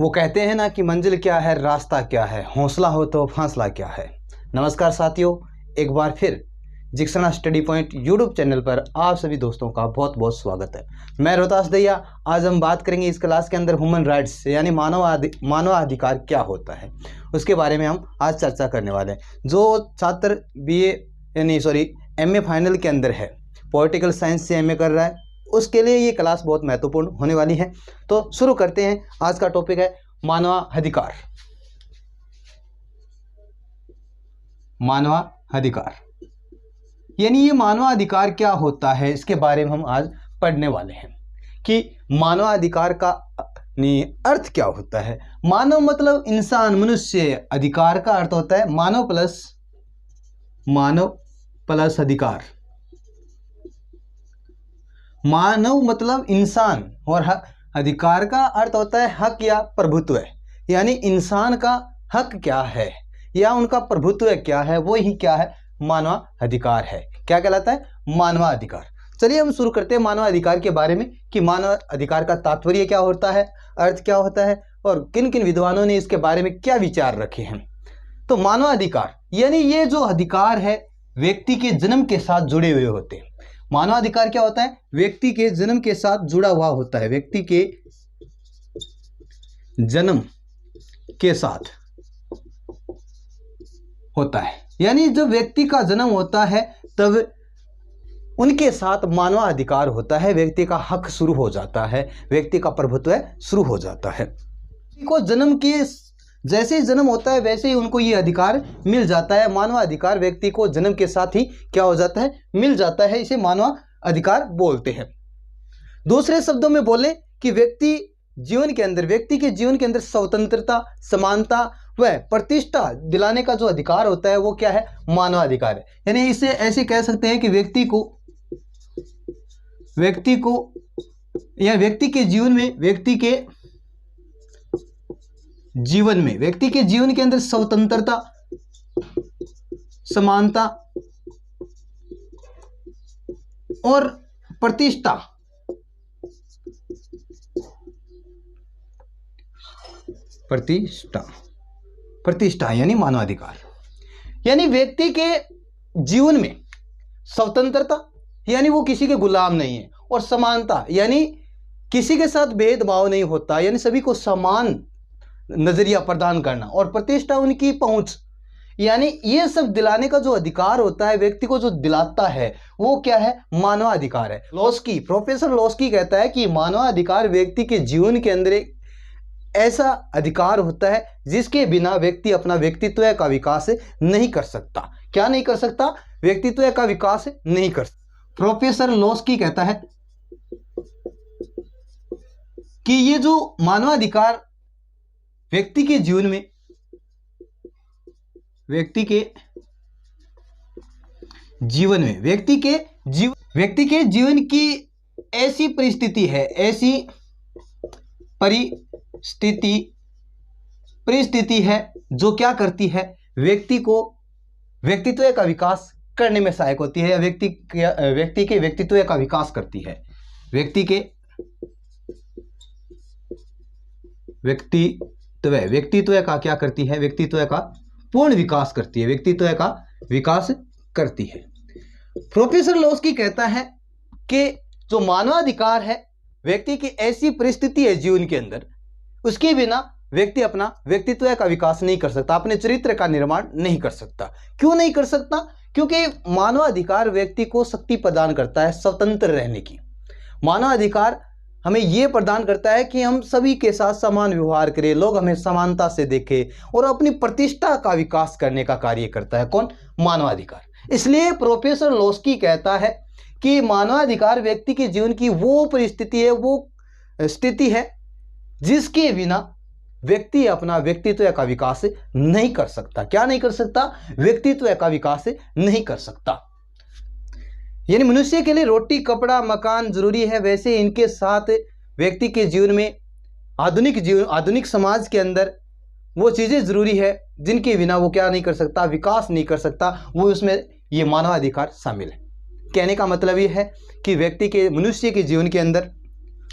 वो कहते हैं ना कि मंजिल क्या है, रास्ता क्या है, हौसला हो तो फासला क्या है। नमस्कार साथियों, एक बार फिर जिक्सना स्टडी पॉइंट यूट्यूब चैनल पर आप सभी दोस्तों का बहुत बहुत स्वागत है। मैं रोहतास दैया। आज हम बात करेंगे इस क्लास के अंदर ह्यूमन राइट्स यानी मानवाधिकार क्या होता है, उसके बारे में हम आज चर्चा करने वाले हैं। जो छात्र एमए फाइनल के अंदर है, पॉलिटिकल साइंस से एमए कर रहा है, उसके लिए ये क्लास बहुत महत्वपूर्ण होने वाली है। तो शुरू करते हैं। आज का टॉपिक है मानवाधिकार। मानवाधिकार यानी ये मानवाधिकार क्या होता है, इसके बारे में हम आज पढ़ने वाले हैं कि मानवाधिकार का अर्थ क्या होता है। मानव मतलब इंसान, मनुष्य। अधिकार का अर्थ होता है मानव प्लस अधिकार। मानव मतलब इंसान और अधिकार का अर्थ होता है हक या प्रभुत्व, यानी इंसान का हक क्या है या उनका प्रभुत्व क्या है, वो ही क्या है, मानवाधिकार है। क्या कहलाता है? मानवाधिकार। चलिए हम शुरू करते हैं मानवाधिकार के बारे में कि मानवाधिकार का तात्पर्य क्या होता है, अर्थ क्या होता है और किन किन विद्वानों ने इसके बारे में क्या विचार रखे हैं। तो मानवाधिकार यानी ये जो अधिकार है व्यक्ति के जन्म के साथ जुड़े हुए होते हैं। मानवाधिकार क्या होता है? व्यक्ति के जन्म के साथ जुड़ा हुआ होता है, व्यक्ति के जन्म के साथ होता है। यानी जब व्यक्ति का जन्म होता है तब उनके साथ मानवाधिकार होता है, व्यक्ति का हक शुरू हो जाता है, व्यक्ति का प्रभुत्व शुरू हो जाता है। को जन्म के जैसे ही जन्म होता है वैसे ही उनको ये अधिकार मिल जाता है। मानवाधिकार व्यक्ति को जन्म के साथ ही क्या हो जाता है, मिल जाता है। इसे मानवाधिकार बोलते हैं। दूसरे शब्दों में बोले कि व्यक्ति के जीवन के अंदर स्वतंत्रता, समानता व प्रतिष्ठा दिलाने का जो अधिकार होता है वो क्या है, मानवाधिकार है। यानी इसे ऐसे कह सकते हैं कि व्यक्ति के जीवन के अंदर स्वतंत्रता, समानता और प्रतिष्ठा यानी मानवाधिकार। यानी व्यक्ति के जीवन में स्वतंत्रता यानी वो किसी के गुलाम नहीं है, और समानता यानी किसी के साथ भेदभाव नहीं होता, यानी सभी को समान नजरिया प्रदान करना, और प्रतिष्ठा उनकी पहुंच, यानी ये सब दिलाने का जो अधिकार होता है व्यक्ति को, जो दिलाता है वो क्या है, मानवाधिकार है। प्रोफेसर लॉस्की कहता है कि मानवाधिकार व्यक्ति के जीवन के अंदर एक ऐसा अधिकार होता है जिसके बिना व्यक्ति अपना व्यक्तित्व का विकास नहीं कर सकता। क्या नहीं कर सकता? व्यक्तित्व का विकास नहीं कर सकता। प्रोफेसर लॉस्की कहता है कि ये जो मानवाधिकार व्यक्ति के जीवन की ऐसी परिस्थिति है जो क्या करती है, व्यक्ति को व्यक्तित्व का विकास करने में सहायक होती है, या व्यक्ति के व्यक्तित्व का विकास करती है। व्यक्तित्व का क्या करती है? व्यक्तित्व का पूर्ण विकास करती है, व्यक्तित्व का विकास करती है। प्रोफेसर लॉस्की कहता है कि जो मानवाधिकार है व्यक्ति की ऐसी परिस्थिति है जीवन के अंदर, उसके बिना व्यक्ति अपना व्यक्तित्व का विकास नहीं कर सकता, अपने चरित्र का निर्माण नहीं कर सकता। क्यों नहीं कर सकता? क्योंकि मानवाधिकार व्यक्ति को शक्ति प्रदान करता है स्वतंत्र रहने की। मानवाधिकार हमें यह प्रदान करता है कि हम सभी के साथ समान व्यवहार करें, लोग हमें समानता से देखें, और अपनी प्रतिष्ठा का विकास करने का कार्य करता है। कौन? मानवाधिकार। इसलिए प्रोफेसर लॉस्की कहता है कि मानवाधिकार व्यक्ति के जीवन की वो परिस्थिति है, वो स्थिति है जिसके बिना व्यक्ति अपना व्यक्तित्व का विकास नहीं कर सकता। क्या नहीं कर सकता? व्यक्तित्व का विकास नहीं कर सकता। यानी मनुष्य के लिए रोटी, कपड़ा, मकान जरूरी है, वैसे इनके साथ व्यक्ति के जीवन में आधुनिक समाज के अंदर वो चीजें जरूरी है जिनके बिना वो क्या नहीं कर सकता, विकास नहीं कर सकता। वो उसमें ये मानवाधिकार शामिल है। कहने का मतलब ये है कि मनुष्य के जीवन के अंदर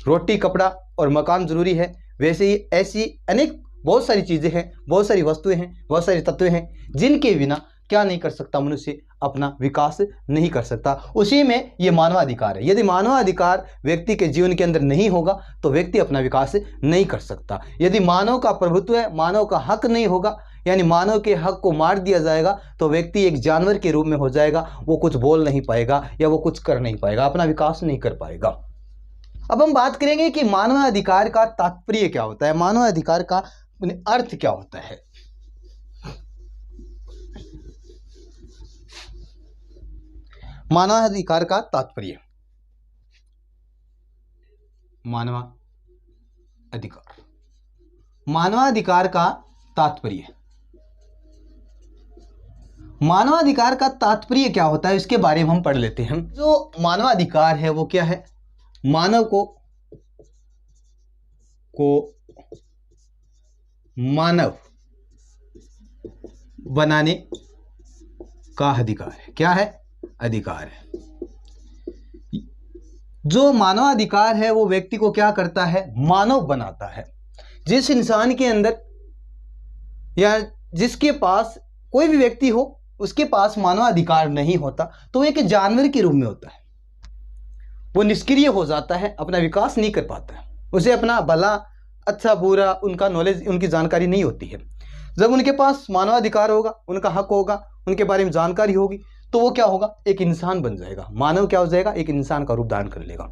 रोटी, कपड़ा और मकान जरूरी है, वैसे ही ऐसी अनेक बहुत सारी चीजें हैं, बहुत सारी वस्तुएं हैं, बहुत सारे तत्व हैं जिनके बिना क्या नहीं कर सकता, मनुष्य अपना विकास नहीं कर सकता। उसी में ये मानवाधिकार है। यदि मानवाधिकार व्यक्ति के जीवन के अंदर नहीं होगा तो व्यक्ति अपना विकास नहीं कर सकता। यदि मानव का प्रभुत्व है, मानव का हक नहीं होगा, यानी मानव के हक को मार दिया जाएगा, तो व्यक्ति एक जानवर के रूप में हो जाएगा। वो कुछ बोल नहीं पाएगा या वो कुछ कर नहीं पाएगा, अपना विकास नहीं कर पाएगा। अब हम बात करेंगे कि मानवाधिकार का तात्पर्य क्या होता है, मानवाधिकार का अर्थ क्या होता है। मानवाधिकार का तात्पर्य, मानवाधिकार, मानवाधिकार का तात्पर्य, मानवाधिकार का तात्पर्य क्या होता है इसके बारे में हम पढ़ लेते हैं। जो मानवाधिकार है वो क्या है? मानव को मानव बनाने का अधिकार है। क्या है? अधिकार है। जो मानवाधिकार है वो व्यक्ति को क्या करता है? मानव बनाता है। जिस इंसान के अंदर या जिसके पास कोई भी व्यक्ति हो उसके पास मानवाधिकार नहीं होता तो वो एक जानवर के रूप में होता है। वो निष्क्रिय हो जाता है, अपना विकास नहीं कर पाता है, उसे अपना भला अच्छा बुरा उनका नॉलेज, उनकी जानकारी नहीं होती है। जब उनके पास मानवाधिकार होगा, उनका हक होगा, उनके बारे में जानकारी होगी, तो वो क्या होगा? एक इंसान बन जाएगा। मानव क्या हो जाएगा? एक इंसान का रूप धारण कर लेगा।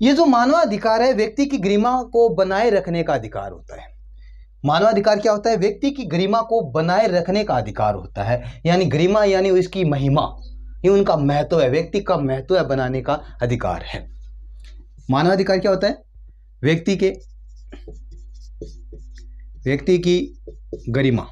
ये जो मानवाधिकार है व्यक्ति की गरिमा को बनाए रखने का अधिकार होता है। मानवाधिकार क्या होता है? व्यक्ति की गरिमा को बनाए रखने का अधिकार होता है। यानी गरिमा यानी उसकी महिमा, ये उनका महत्व है, व्यक्ति का महत्व है बनाने का अधिकार है। मानवाधिकार क्या होता है? व्यक्ति की गरिमा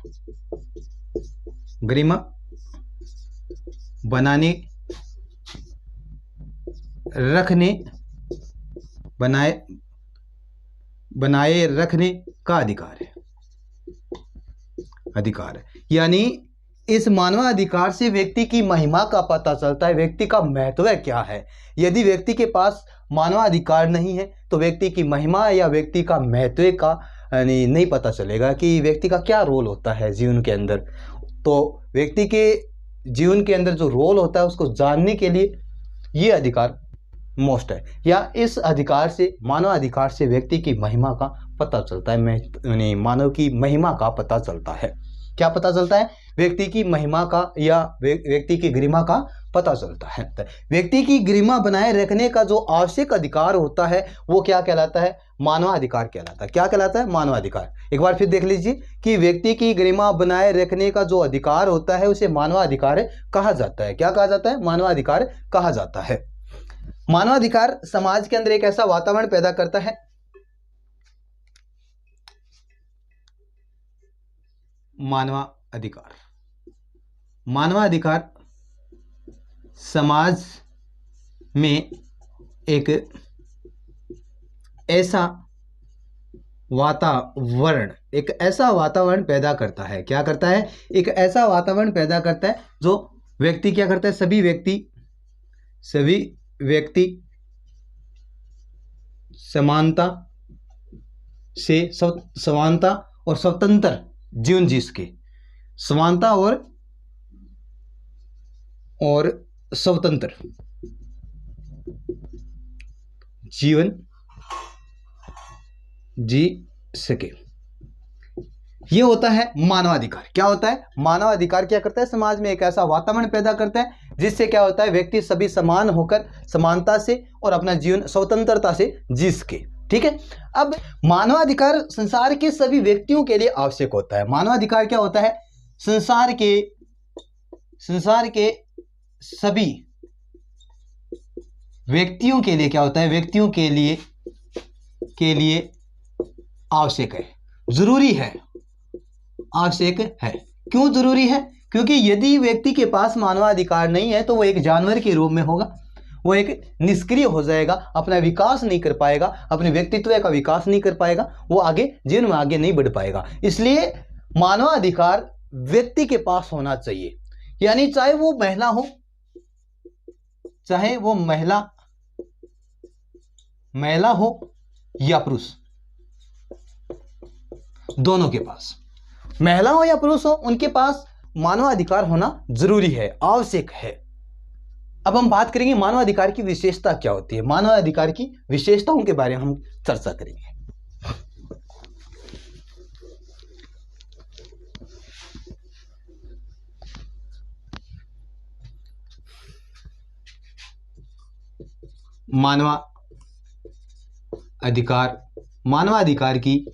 बनाए रखने का अधिकार है। यानी इस मानवाधिकार से व्यक्ति की महिमा का पता चलता है, व्यक्ति का महत्व क्या है। यदि व्यक्ति के पास मानवाधिकार नहीं है तो व्यक्ति की महिमा या व्यक्ति का महत्व का नहीं पता चलेगा कि व्यक्ति का क्या रोल होता है जीवन के अंदर। तो व्यक्ति के जीवन के अंदर जो रोल होता है उसको जानने के लिए ये अधिकार मोस्ट है, या इस अधिकार से, मानवाधिकार से व्यक्ति की महिमा का पता चलता है। मानव की महिमा का पता चलता है। क्या पता चलता है? व्यक्ति की महिमा का या व्यक्ति की गरिमा का पता चलता है। व्यक्ति की गरिमा बनाए रखने का जो आवश्यक अधिकार होता है वो क्या कहलाता है? मानवाधिकार कहलाता है। क्या कहलाता है? मानवाधिकार। एक बार फिर देख लीजिए कि व्यक्ति की गरिमा बनाए रखने का जो अधिकार होता है उसे मानवाधिकार कहा जाता है। क्या कहा जाता है? मानवाधिकार कहा जाता है। मानवाधिकार समाज के अंदर एक ऐसा वातावरण पैदा करता है, मानवाधिकार समाज में एक ऐसा वातावरण पैदा करता है। क्या करता है? एक ऐसा वातावरण पैदा करता है जो व्यक्ति क्या करता है? सभी व्यक्ति समानता और स्वतंत्र जीवन जी सके। समानता और स्वतंत्र जीवन जी सके, ये होता है मानवाधिकार। क्या होता है? मानवाधिकार क्या करता है? समाज में एक ऐसा वातावरण पैदा करता है जिससे क्या होता है? व्यक्ति सभी समान होकर समानता से और अपना जीवन स्वतंत्रता से जी सके। ठीक है। अब मानवाधिकार संसार के सभी व्यक्तियों के लिए आवश्यक होता है। मानवाधिकार क्या होता है? संसार के सभी व्यक्तियों के लिए क्या होता है? व्यक्तियों के लिए आवश्यक है, जरूरी है, आवश्यक है। क्यों जरूरी है? क्योंकि यदि व्यक्ति के पास मानवाधिकार नहीं है तो वो एक जानवर के रूप में होगा, वो एक निष्क्रिय हो जाएगा, अपना विकास नहीं कर पाएगा, अपने व्यक्तित्व का विकास नहीं कर पाएगा, वो आगे जीवन में आगे नहीं बढ़ पाएगा। इसलिए मानवाधिकार व्यक्ति के पास होना चाहिए। यानी चाहे वो महिला हो या पुरुष, दोनों के पास, महिला हो या पुरुष हो, उनके पास मानवाधिकार होना जरूरी है, आवश्यक है। अब हम बात करेंगे मानवाधिकार की विशेषता क्या होती है। मानवाधिकार की विशेषताओं के बारे में हम चर्चा करेंगे। मानवाधिकार की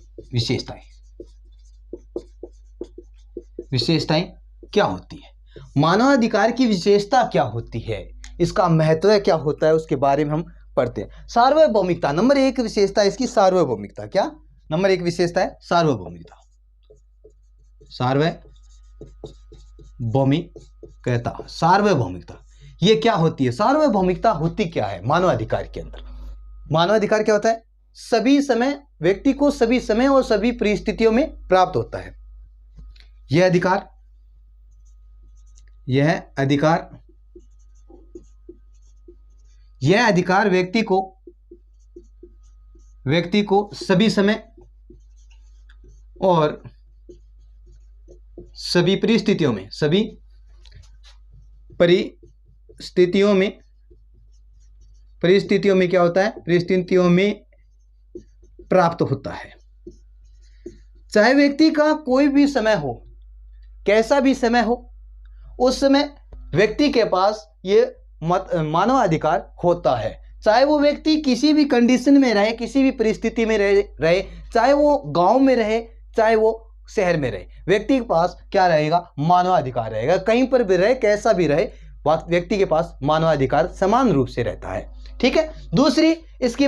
विशेषताएं क्या होती है। मानवाधिकार की विशेषता क्या होती है, इसका महत्व क्या होता है, उसके बारे में हम पढ़ते हैं। सार्वभौमिकता, नंबर 1 विशेषता इसकी सार्वभौमिकता। क्या नंबर 1 विशेषता है? सार्वभौमिकता। सार्वभौमिकता ये क्या होती है? सार्वभौमिकता होती क्या है मानवाधिकार के अंदर? मानवाधिकार क्या होता है? सभी समय, व्यक्ति को सभी समय और सभी परिस्थितियों में प्राप्त होता है। यह अधिकार व्यक्ति को सभी समय और सभी परिस्थितियों में क्या होता है? परिस्थितियों में प्राप्त होता है। चाहे व्यक्ति का कोई भी समय हो, कैसा भी समय हो, उस समय व्यक्ति के पास ये मानवाधिकार होता है। चाहे वो व्यक्ति किसी भी कंडीशन में रहे, किसी भी परिस्थिति में रहे, चाहे वो गांव में रहे, चाहे वो शहर में रहे, व्यक्ति के पास क्या रहेगा? मानवाधिकार रहेगा। कहीं पर भी रहे, कैसा भी रहे, व्यक्ति के पास मानवाधिकार समान रूप से रहता है। ठीक है। दूसरी इसकी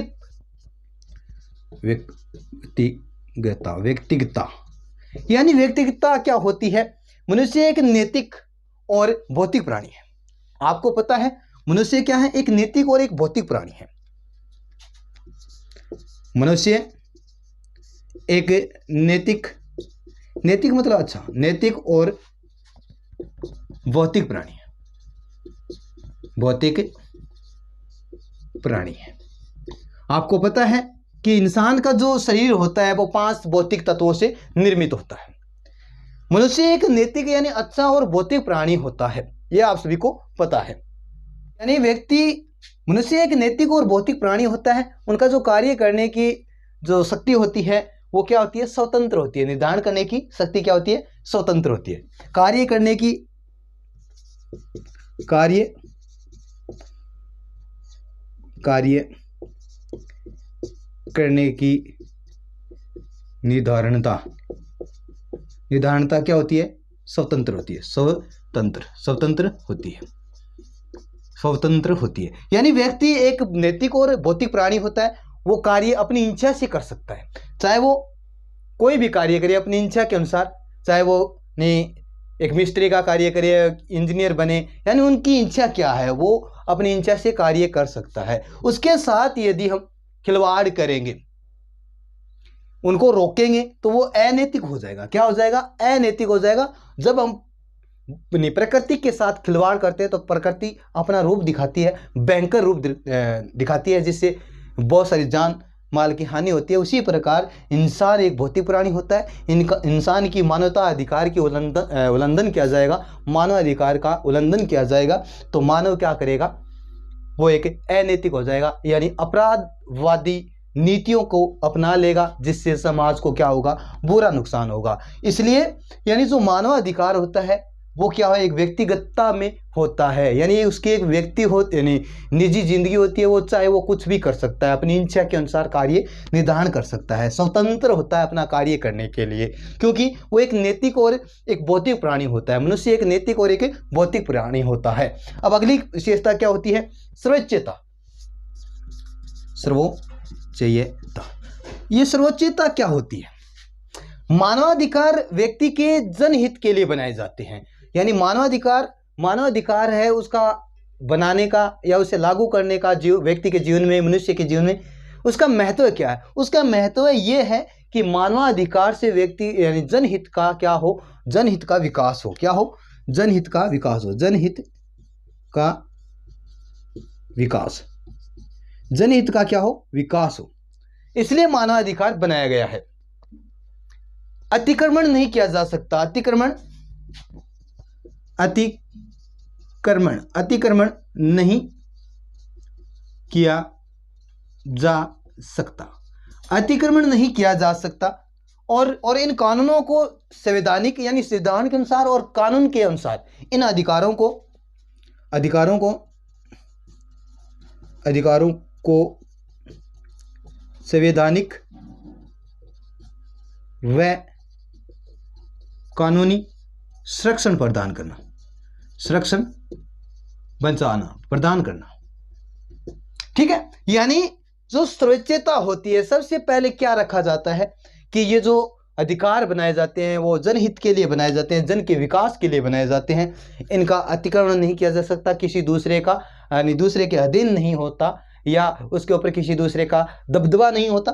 व्यक्तिगतता, यानी व्यक्तिगतता क्या होती है? मनुष्य एक नैतिक और भौतिक प्राणी है। आपको पता है मनुष्य क्या है? एक नैतिक और एक भौतिक प्राणी है। मनुष्य एक नैतिक मतलब अच्छा, नैतिक और भौतिक प्राणी है। आपको पता है कि इंसान का जो शरीर होता है वो 5 भौतिक तत्वों से निर्मित होता है। मनुष्य एक नैतिक यानी अच्छा और भौतिक प्राणी होता है, यह आप सभी को पता है। यानी मनुष्य एक नैतिक और भौतिक प्राणी होता है। उनका जो कार्य करने की जो शक्ति होती है वो क्या होती है? स्वतंत्र होती है। निर्धारण करने की शक्ति क्या होती है? स्वतंत्र होती है। कार्य करने की निर्धारणता क्या होती है? स्वतंत्र होती है। यानी व्यक्ति एक नैतिक और भौतिक प्राणी होता है। वो कार्य अपनी इच्छा से कर सकता है, चाहे वो कोई भी कार्य करे अपनी इच्छा के अनुसार, चाहे वो एक मिस्त्री का कार्य करे, इंजीनियर बने, यानी उनकी इच्छा क्या है वो अपनी इच्छा से कार्य कर सकता है। उसके साथ यदि हम खिलवाड़ करेंगे, उनको रोकेंगे, तो वो अनैतिक हो जाएगा। क्या हो जाएगा? अनैतिक हो जाएगा। जब हम प्रकृति के साथ खिलवाड़ करते हैं तो प्रकृति अपना रूप दिखाती है, भयंकर रूप दिखाती है, जिससे बहुत सारी जान माल की हानि होती है। उसी प्रकार इंसान एक भौतिक प्राणी होता है। इंसान की मानवता अधिकार की उल्लंघन किया जाएगा, मानवाधिकार का उल्लंघन किया जाएगा, तो मानव क्या करेगा? वो एक अनैतिक हो जाएगा, यानी अपराधवादी नीतियों को अपना लेगा, जिससे समाज को क्या होगा? बुरा नुकसान होगा। इसलिए यानी जो मानवाधिकार होता है वो क्या है? एक व्यक्तिगतता में होता है, यानी उसकी एक व्यक्ति यानी निजी जिंदगी होती है। वो चाहे वो कुछ भी कर सकता है, अपनी इच्छा के अनुसार कार्य निर्धारण कर सकता है, स्वतंत्र होता है अपना कार्य करने के लिए, क्योंकि वो एक नैतिक और एक भौतिक प्राणी होता है। मनुष्य एक नैतिक और एक भौतिक प्राणी होता है। अब अगली विशेषता क्या होती है? सर्वोच्चता। ये सर्वोच्चता क्या होती है? मानवाधिकार व्यक्ति के जनहित के लिए बनाए जाते हैं। यानी मानवाधिकार है उसका बनाने का या उसे लागू करने का व्यक्ति के जीवन में, मनुष्य के जीवन में उसका महत्व क्या है? उसका महत्व ये है कि मानवाधिकार से व्यक्ति यानी जनहित का क्या हो? जनहित का विकास हो। क्या हो? जनहित का विकास हो। जनहित का क्या हो? विकास हो। इसलिए मानवाधिकार बनाया गया है। अतिक्रमण नहीं किया जा सकता। अतिक्रमण नहीं किया जा सकता। अतिक्रमण नहीं किया जा सकता। और इन कानूनों को संवैधानिक यानी संविधान के अनुसार और कानून के अनुसार इन अधिकारों को संवैधानिक व कानूनी संरक्षण प्रदान करना, प्रदान करना। ठीक है, यानी जो सर्वोच्चता होती है, सबसे पहले क्या रखा जाता है कि ये जो अधिकार बनाए जाते हैं वो जनहित के लिए बनाए जाते हैं, जन के विकास के लिए बनाए जाते हैं। इनका अतिक्रमण नहीं किया जा सकता, किसी दूसरे का यानी दूसरे के अधीन नहीं होता या उसके ऊपर किसी दूसरे का दबदबा नहीं होता।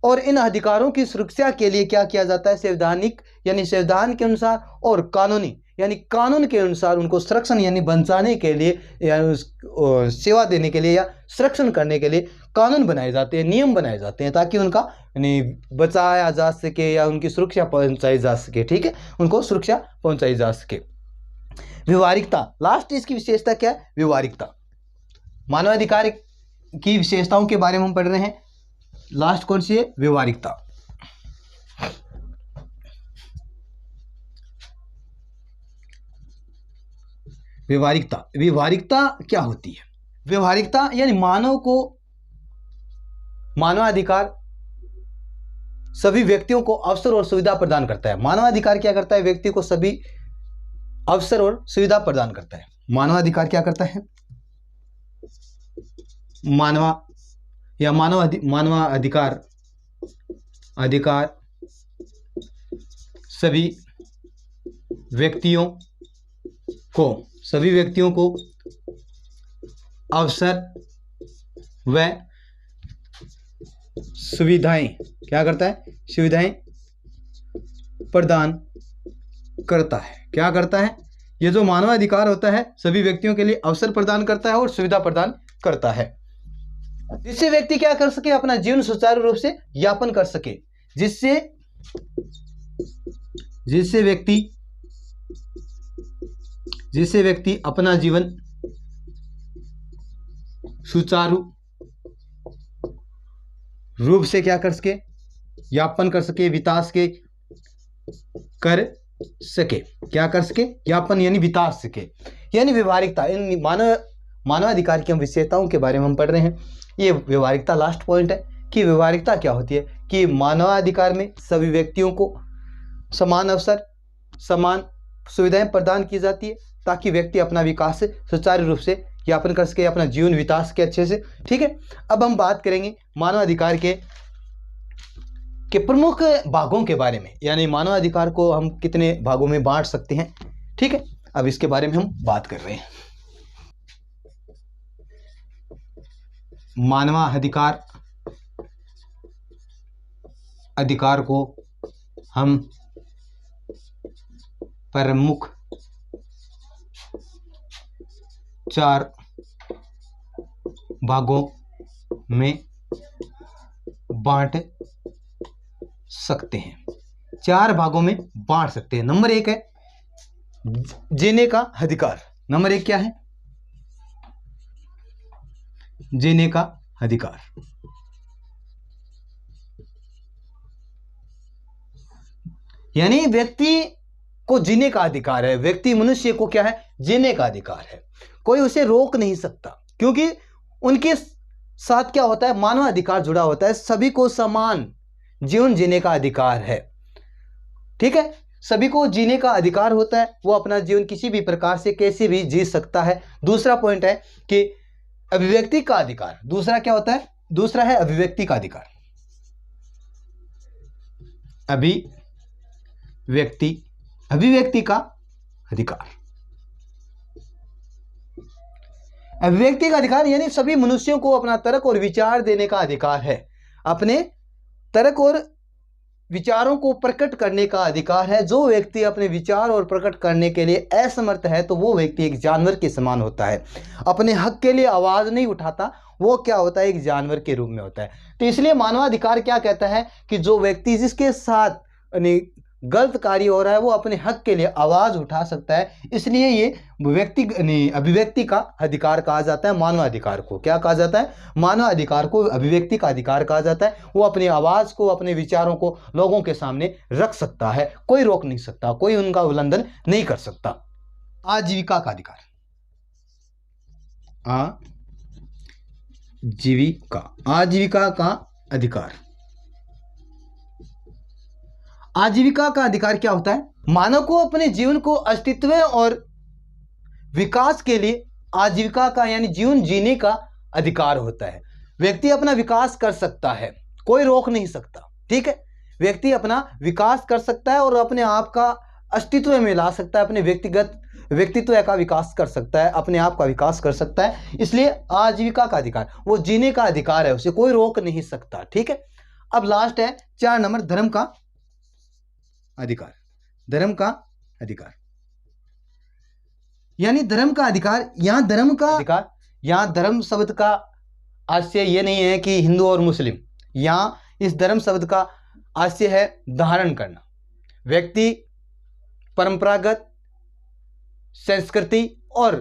और इन अधिकारों की सुरक्षा के लिए क्या किया जाता है, संवैधानिक यानी संविधान के अनुसार और कानूनी यानी कानून के अनुसार उनको संरक्षण यानी बचाने के लिए या सेवा देने के लिए या संरक्षण करने के लिए कानून बनाए जाते हैं, नियम बनाए जाते हैं, ताकि उनका यानी बचाया जा सके या उनकी सुरक्षा पहुंचाई जा सके। ठीक है, उनको सुरक्षा पहुंचाई जा सके। व्यवहारिकता, लास्ट इसकी विशेषता क्या है, व्यवहारिकता। मानवाधिकार की विशेषताओं के बारे में हम पढ़ रहे हैं। लास्ट कौन सी है, व्यवहारिकता। व्यवहारिकता क्या होती है? व्यवहारिकता यानी मानवाधिकार सभी व्यक्तियों को अवसर और सुविधा प्रदान करता है। मानवाधिकार क्या करता है, व्यक्ति को सभी अवसर और सुविधा प्रदान करता है। मानवाधिकार क्या करता है, अधिकार सभी व्यक्तियों को अवसर व सुविधाएं क्या करता है, सुविधाएं प्रदान करता है। क्या करता है, ये जो मानवाधिकार होता है सभी व्यक्तियों के लिए अवसर प्रदान करता है और सुविधा प्रदान करता है, जिससे व्यक्ति क्या कर सके, अपना जीवन सुचारू रूप से यापन कर सके, जिससे व्यक्ति अपना जीवन सुचारू रूप से क्या कर सके, यापन कर सके, विकास के कर सके। क्या कर सके, यापन यानी विता सके। यानी व्यवहारिकता, इन मानवाधिकार की हम विशेषताओं के बारे में हम पढ़ रहे हैं। ये व्यवहारिकता लास्ट पॉइंट है कि व्यवहारिकता क्या होती है कि मानवाधिकार में सभी व्यक्तियों को समान अवसर, समान सुविधाएं प्रदान की जाती है, ताकि व्यक्ति अपना विकास सुचारू रूप से यापन कर सके, अपना जीवन बिता सके अच्छे से। ठीक है, अब हम बात करेंगे मानवाधिकार के प्रमुख भागों के बारे में, यानी मानवाधिकार को हम कितने भागों में बांट सकते हैं। ठीक है, अब इसके बारे में हम बात कर रहे हैं। अधिकार को हम प्रमुख 4 भागों में बांट सकते हैं। 4 भागों में बांट सकते हैं। नंबर 1 है जीने का अधिकार। नंबर 1 क्या है, जीने का अधिकार। यानी व्यक्ति को जीने का अधिकार है। व्यक्ति मनुष्य को क्या है, जीने का अधिकार है। कोई उसे रोक नहीं सकता, क्योंकि उनके साथ क्या होता है, मानवाधिकार जुड़ा होता है। सभी को समान जीवन जीने का अधिकार है। ठीक है, सभी को जीने का अधिकार होता है। वो अपना जीवन किसी भी प्रकार से कैसे भी जी सकता है। दूसरा पॉइंट है कि अभिव्यक्ति का अधिकार। दूसरा क्या होता है, दूसरा है अभिव्यक्ति का अधिकार। अभिव्यक्ति का अधिकार। अभिव्यक्ति का अधिकार यानी सभी मनुष्यों को अपना तर्क और विचार देने का अधिकार है। अपने तर्क और विचारों को प्रकट करने का अधिकार है। जो व्यक्ति अपने विचार और प्रकट करने के लिए असमर्थ है, तो वो व्यक्ति एक जानवर के समान होता है। अपने हक के लिए आवाज नहीं उठाता, वो क्या होता है, एक जानवर के रूप में होता है। तो इसलिए मानवाधिकार क्या कहता है कि जो व्यक्ति जिसके साथ गलत कार्य हो रहा है वो अपने हक के लिए आवाज उठा सकता है। इसलिए ये अभिव्यक्ति का अधिकार कहा जाता है। मानवाधिकार को क्या कहा जाता है? मानवाधिकार को अभिव्यक्ति का अधिकार कहा जाता है। वो अपनी आवाज को, अपने विचारों को लोगों के सामने रख सकता है, कोई रोक नहीं सकता, कोई उनका उल्लंघन नहीं कर सकता। आजीविका का अधिकार, आजीविका का अधिकार। आजीविका का अधिकार क्या होता है? मानव को अपने जीवन को अस्तित्व और विकास के लिए आजीविका का यानी जीवन जीने का अधिकार होता है। व्यक्ति अपना विकास कर सकता है, कोई रोक नहीं सकता, ठीक है। व्यक्ति अपना विकास कर सकता है और अपने आप का अस्तित्व में ला सकता है, अपने व्यक्तित्व का विकास कर सकता है, अपने आप का विकास कर सकता है। इसलिए आजीविका का अधिकार, वो जीने का अधिकार है, उसे कोई रोक नहीं सकता, ठीक है। अब लास्ट है 4 नंबर, धर्म का अधिकार। धर्म का अधिकार यानी धर्म का अधिकार। यहां धर्म का अधिकार, यहां धर्म शब्द का आशय यह नहीं है कि हिंदू और मुस्लिम, यहां इस धर्म शब्द का आशय है धारण करना। व्यक्ति परंपरागत संस्कृति और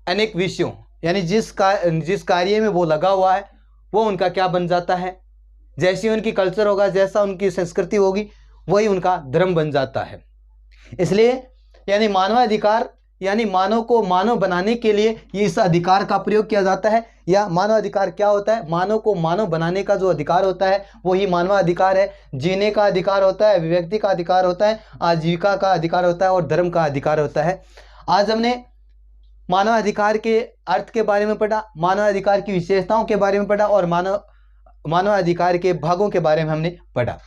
अनेक विषयों यानी जिस कार्य में वो लगा हुआ है वो उनका क्या बन जाता है। जैसी उनकी कल्चर होगा, जैसा उनकी संस्कृति होगी, वही उनका धर्म बन जाता है। इसलिए यानी मानवाधिकार यानी मानव को मानव बनाने के लिए ये इस अधिकार का प्रयोग किया जाता है। या मानवाधिकार क्या होता है? मानव को मानव बनाने का जो अधिकार होता है वही मानवाधिकार है। जीने का अधिकार होता है, अभिव्यक्ति का अधिकार होता है, आजीविका का अधिकार होता है और धर्म का अधिकार होता है। आज हमने मानवाधिकार के अर्थ के बारे में पढ़ा, मानवाधिकार की विशेषताओं के बारे में पढ़ा और मानवाधिकार के भागों के बारे में हमने पढ़ा।